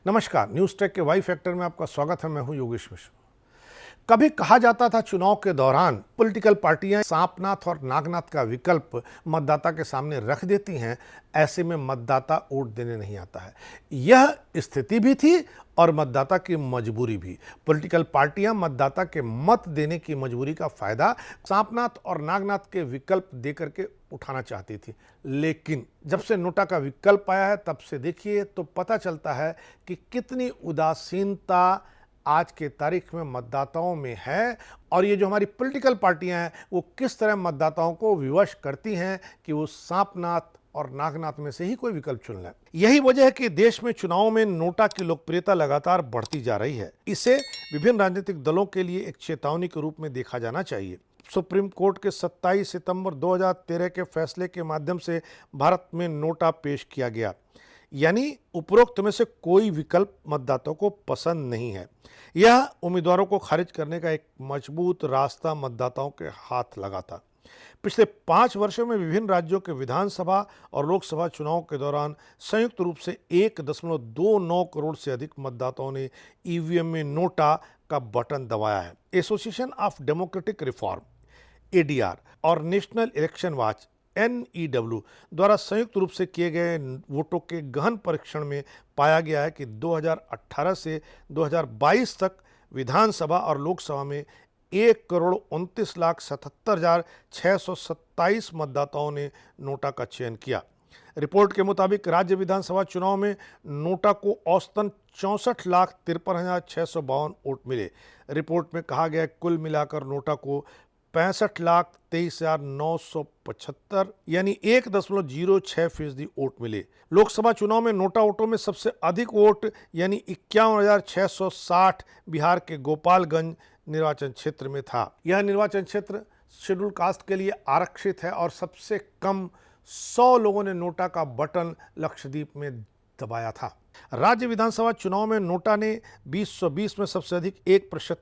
नमस्कार, news take के Y factor में आपका स्वागत है। मैं हूं योगेश मिश्र। कभी कहा जाता था चुनाव के दौरान पॉलिटिकल पार्टियां सांपनाथ और नागनाथ का विकल्प मतदाता के सामने रख देती हैं, ऐसे में मतदाता वोट देने नहीं आता है। यह स्थिति भी थी और मतदाता की मजबूरी भी। पॉलिटिकल पार्टियां मतदाता के मत देने की मजबूरी का फायदा सांपनाथ और नागनाथ के विकल्प देकर के उठाना चाहती थी। लेकिन जब से नोटा का विकल्प आया है तब से देखिए तो पता चलता है कि कितनी उदासीनता आज के तारीख में मतदाताओं में है, और ये जो हमारी पॉलिटिकल पार्टियां हैं वो किस तरह मतदाताओं को विवश करती हैं कि वो सांपनाथ और नागनाथ में से ही कोई विकल्प चुन लें। यही वजह है कि देश में चुनावों में नोटा की लोकप्रियता लगातार बढ़ती जा रही है। इसे विभिन्न राजनीतिक दलों के लिए एक चेतावनी के रूप में देखा जाना चाहिए। सुप्रीम कोर्ट के 27 सितंबर 2013 के फैसले के माध्यम से भारत में नोटा पेश किया गया, यानी उपरोक्त में से कोई विकल्प मतदाताओं को पसंद नहीं है। यह उम्मीदवारों को खारिज करने का एक मजबूत रास्ता मतदाताओं के हाथ लगा था। पिछले 5 वर्षों में विभिन्न राज्यों के विधानसभा और लोकसभा चुनाव के दौरान संयुक्त रूप से 1.29 करोड़ से अधिक मतदाताओं ने ईवीएम में नोटा का बटन दबाया है। Association of democratic reform ADR और नेशनल इलेक्शन वॉच NEW द्वारा संयुक्त रूप से किए गए वोटों के गहन परीक्षण में पाया गया है कि 2018 से 2022 तक विधानसभा और लोकसभा में 1,29,77,627 मतदाताओं ने नोटा का चयन किया। रिपोर्ट के मुताबिक राज्य विधानसभा चुनाव में नोटा को औसतन 64,53,652 वोट मिले। रिपोर्ट में कहा गया कुल मिलाकर नोटा को 65,23,975 यानी 1.06% वोट मिले। लोकसभा चुनाव में नोटा वोटों में सबसे अधिक वोट यानी 51,660 बिहार के गोपालगंज निर्वाचन क्षेत्र में था। यह निर्वाचन क्षेत्र शेड्यूल कास्ट के लिए आरक्षित है और सबसे कम 100 लोगों ने नोटा का बटन लक्षद्वीप में दबाया था। राज्य विधानसभा चुनाव में नोटा ने 2020 में सबसे अधिक 1%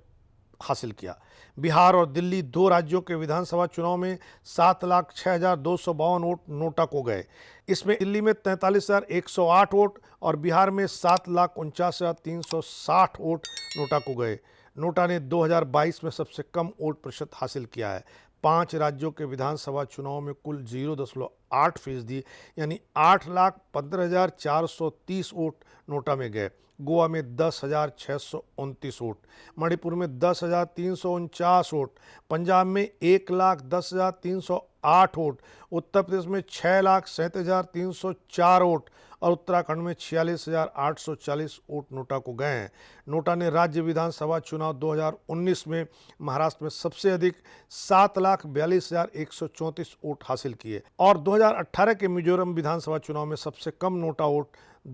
हासिल किया। बिहार और दिल्ली 2 राज्यों के विधानसभा चुनाव में 7,06,252 वोट नोटा को गए। इसमें दिल्ली में 43,108 वोट और बिहार में 7,49,360 वोट नोटा को गए। नोटा ने 2022 में सबसे कम वोट प्रतिशत हासिल किया है। 5 राज्यों के विधानसभा चुनाव में कुल 0.8% यानी 8,15,430 वोट नोटा में गए। गोवा में 10,629 वोट, मणिपुर में 10,349 वोट, पंजाब में 1,10,308 वोट, उत्तर प्रदेश में 6,37,304 वोट और उत्तराखंड में 46,840 वोट नोटा को गए हैं। नोटा ने राज्य विधानसभा चुनाव 2019 में महाराष्ट्र में सबसे अधिक 7,42,134 वोट हासिल किए और 2018 के मिजोरम विधानसभा चुनाव में सबसे कम नोटा वोट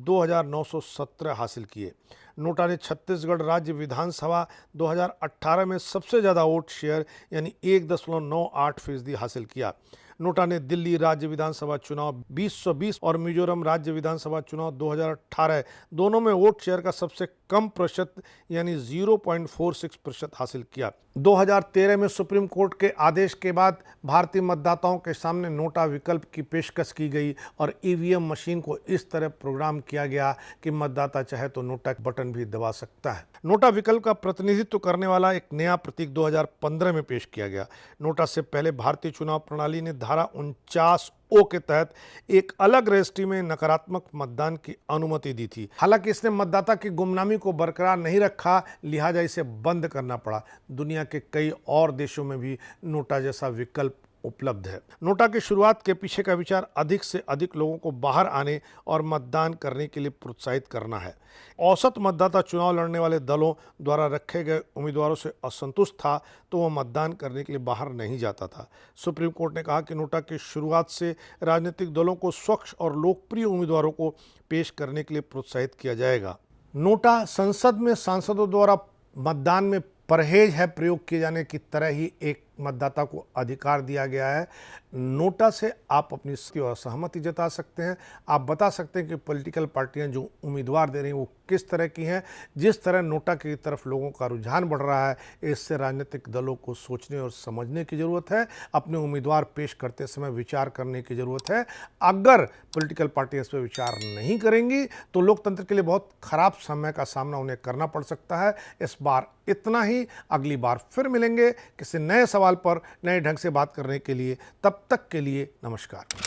2,917 हासिल किए। नोटा ने छत्तीसगढ़ राज्य विधानसभा 2018 में सबसे ज़्यादा वोट शेयर यानी 1.98% हासिल किया। नोटा ने दिल्ली राज्य विधानसभा चुनाव 2020 और मिजोरम राज्य विधानसभा चुनाव 2018 दोनों में वोट शेयर का सबसे कम प्रतिशत यानी 0.46% हासिल किया। 2013 में सुप्रीम कोर्ट के आदेश के बाद भारतीय मतदाताओं के सामने नोटा विकल्प की पेशकश की गई और ईवीएम मशीन को इस तरह प्रोग्राम किया गया कि मतदाता चाहे तो नोटा बटन भी दबा सकता है। नोटा विकल्प का प्रतिनिधित्व करने वाला एक नया प्रतीक 2015 में पेश किया गया। नोटा से पहले भारतीय चुनाव प्रणाली ने धारा 49O के तहत एक अलग रजिस्ट्री में नकारात्मक मतदान की अनुमति दी थी। हालांकि इसने मतदाता की गुमनामी को बरकरार नहीं रखा, लिहाजा इसे बंद करना पड़ा। दुनिया के कई और देशों में भी नोटा जैसा विकल्प उपलब्ध है। नोटा की शुरुआत के पीछे का विचार अधिक से अधिक लोगों को बाहर आने और मतदान करने के लिए प्रोत्साहित करना है। औसत मतदाता चुनाव लड़ने वाले दलों द्वारा रखे गए उम्मीदवारों से असंतुष्ट था तो वह मतदान करने के लिए बाहर नहीं जाता था। सुप्रीम कोर्ट ने कहा कि नोटा की शुरुआत से राजनीतिक दलों को स्वच्छ और लोकप्रिय उम्मीदवारों को पेश करने के लिए प्रोत्साहित किया जाएगा। नोटा संसद में सांसदों द्वारा मतदान में परहेज है प्रयोग किए जाने की तरह ही एक मतदाता को अधिकार दिया गया है। नोटा से आप अपनी असहमति जता सकते हैं। आप बता सकते हैं कि पॉलिटिकल पार्टियां जो उम्मीदवार दे रही हैं वो किस तरह की हैं। जिस तरह नोटा की तरफ लोगों का रुझान बढ़ रहा है, इससे राजनीतिक दलों को सोचने और समझने की ज़रूरत है। अपने उम्मीदवार पेश करते समय विचार करने की ज़रूरत है। अगर पॉलिटिकल पार्टी इस पर विचार नहीं करेंगी तो लोकतंत्र के लिए बहुत खराब समय का सामना उन्हें करना पड़ सकता है। इस बार इतना ही। अगली बार फिर मिलेंगे किसी नए सवाल पर नए ढंग से बात करने के लिए। तब तक के लिए नमस्कार।